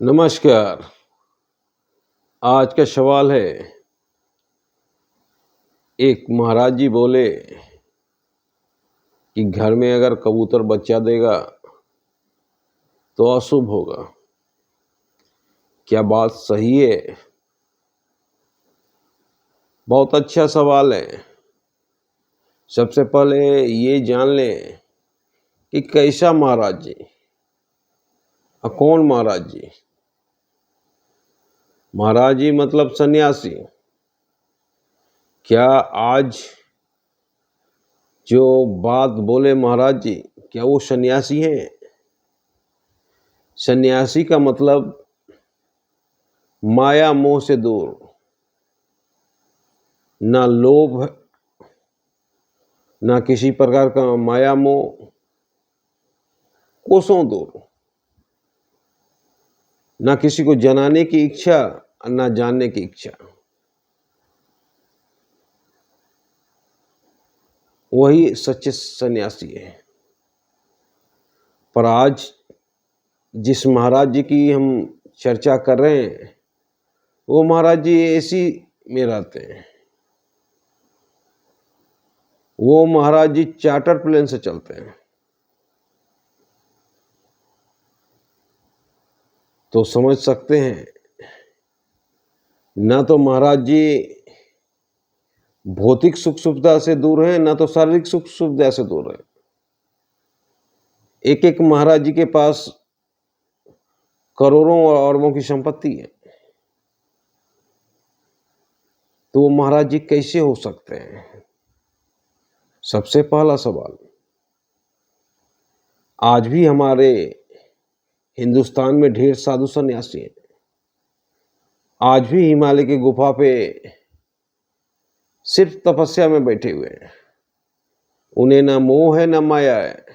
नमस्कार। आज का सवाल है, एक महाराज जी बोले कि घर में अगर कबूतर बच्चा देगा तो अशुभ होगा। क्या बात सही है? बहुत अच्छा सवाल है। सबसे पहले ये जान लें कि कैसा महाराज जी और कौन महाराज जी। महाराज जी मतलब सन्यासी। क्या आज जो बात बोले महाराज जी, क्या वो सन्यासी हैं? सन्यासी का मतलब माया मोह से दूर, ना लोभ, ना किसी प्रकार का माया मोह, कोसों दूर, ना किसी को जनाने की इच्छा और ना जानने की इच्छा। वही सच्चे सन्यासी है। पर आज जिस महाराज जी की हम चर्चा कर रहे हैं, वो महाराज जी एसी में रहते हैं। वो महाराज जी चार्टर प्लेन से चलते हैं। तो समझ सकते हैं, ना तो महाराज जी भौतिक सुख सुविधा से दूर हैं, ना तो शारीरिक सुख सुविधा से दूर हैं। एक एक महाराज जी के पास करोड़ों और अरबों की संपत्ति है। तो वो महाराज जी कैसे हो सकते हैं? सबसे पहला सवाल, आज भी हमारे हिंदुस्तान में ढेर साधु सन्यासी हैं। आज भी हिमालय की गुफा पे सिर्फ तपस्या में बैठे हुए हैं। उन्हें ना मोह है ना माया है।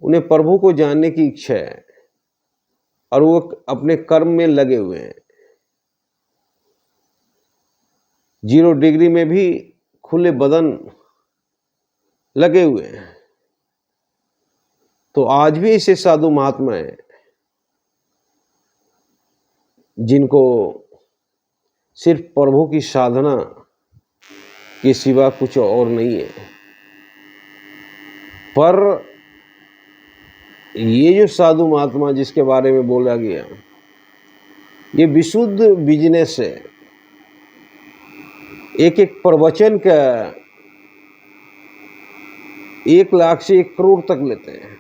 उन्हें प्रभु को जानने की इच्छा है और वो अपने कर्म में लगे हुए हैं। 0 डिग्री में भी खुले बदन लगे हुए हैं। तो आज भी ऐसे साधु महात्मा हैं जिनको सिर्फ प्रभु की साधना के सिवा कुछ और नहीं है। पर ये जो साधु महात्मा जिसके बारे में बोला गया, ये विशुद्ध बिजनेस है। एक एक प्रवचन का 1 लाख से 1 करोड़ तक लेते हैं।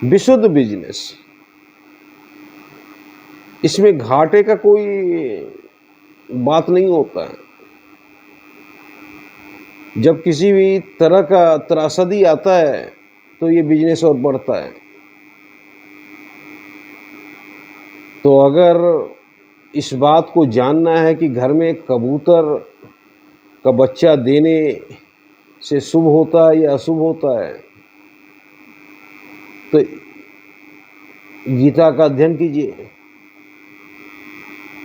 विशुद्ध बिजनेस। इसमें घाटे का कोई बात नहीं होता है। जब किसी भी तरह का त्रासदी आता है तो ये बिजनेस और बढ़ता है। तो अगर इस बात को जानना है कि घर में कबूतर का बच्चा देने से शुभ होता है या अशुभ होता है, तो गीता का अध्ययन कीजिए।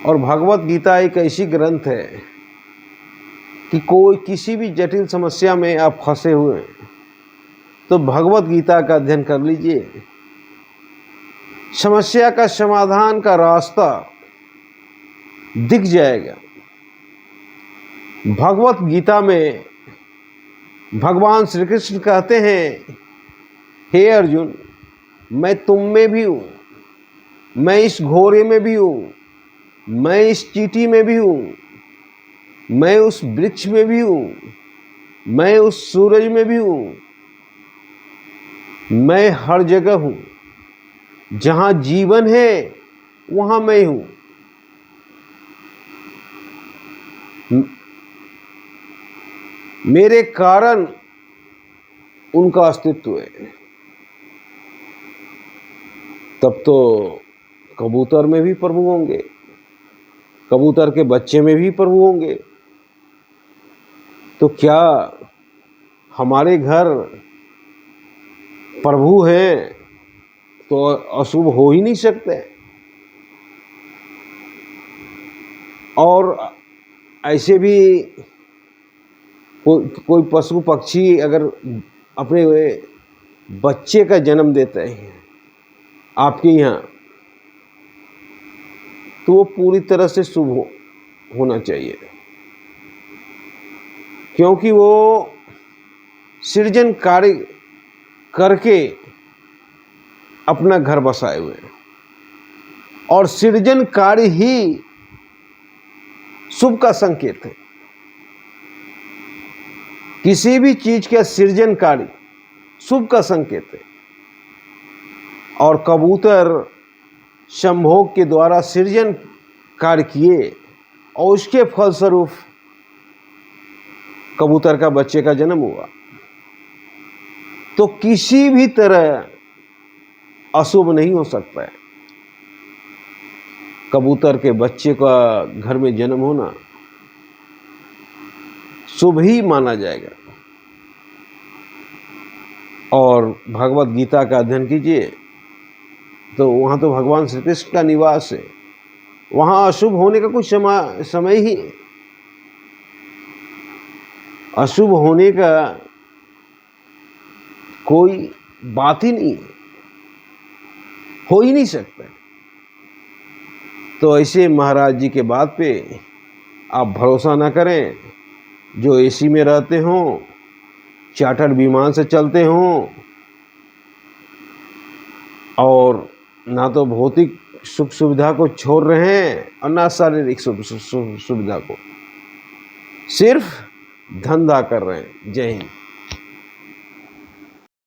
और भगवत गीता एक ऐसी ग्रंथ है कि कोई किसी भी जटिल समस्या में आप फंसे हुए हैं तो भगवत गीता का अध्ययन कर लीजिए। समस्या का समाधान का रास्ता दिख जाएगा। भगवत गीता में भगवान श्री कृष्ण कहते हैं, हे अर्जुन, मैं तुम में भी हूँ, मैं इस घोड़े में भी हूँ, मैं इस चींटी में भी हूँ, मैं उस वृक्ष में भी हूँ, मैं उस सूरज में भी हूँ, मैं हर जगह हूँ। जहाँ जीवन है वहाँ मैं हूँ। मेरे कारण उनका अस्तित्व है। तब तो कबूतर में भी प्रभु होंगे, कबूतर के बच्चे में भी प्रभु होंगे। तो क्या हमारे घर प्रभु हैं तो अशुभ हो ही नहीं सकते? और ऐसे भी कोई पशु पक्षी अगर अपने बच्चे का जन्म देते हैं आपके यहाँ, तो वो पूरी तरह से शुभ होना चाहिए, क्योंकि वो सृजन कार्य करके अपना घर बसाए हुए हैं, और सृजन कार्य ही शुभ का संकेत है। किसी भी चीज का सृजन कार्य शुभ का संकेत है, और कबूतर संभोग के द्वारा सृजन कार्य किए और उसके फलस्वरूप कबूतर का बच्चे का जन्म हुआ, तो किसी भी तरह अशुभ नहीं हो सकता है। कबूतर के बच्चे का घर में जन्म होना शुभ ही माना जाएगा। और भगवत गीता का अध्ययन कीजिए तो वहाँ तो भगवान श्री कृष्ण का निवास है, वहाँ अशुभ होने का कुछ समय ही, अशुभ होने का कोई बात ही नहीं है, हो ही नहीं सकता। तो ऐसे महाराज जी के बात पे आप भरोसा ना करें, जो एसी में रहते हों, चार्टर्ड विमान से चलते हों, और ना तो भौतिक सुख सुविधा को छोड़ रहे हैं और ना शारीरिक सुविधा को, सिर्फ धंधा कर रहे हैं। जय हिंद।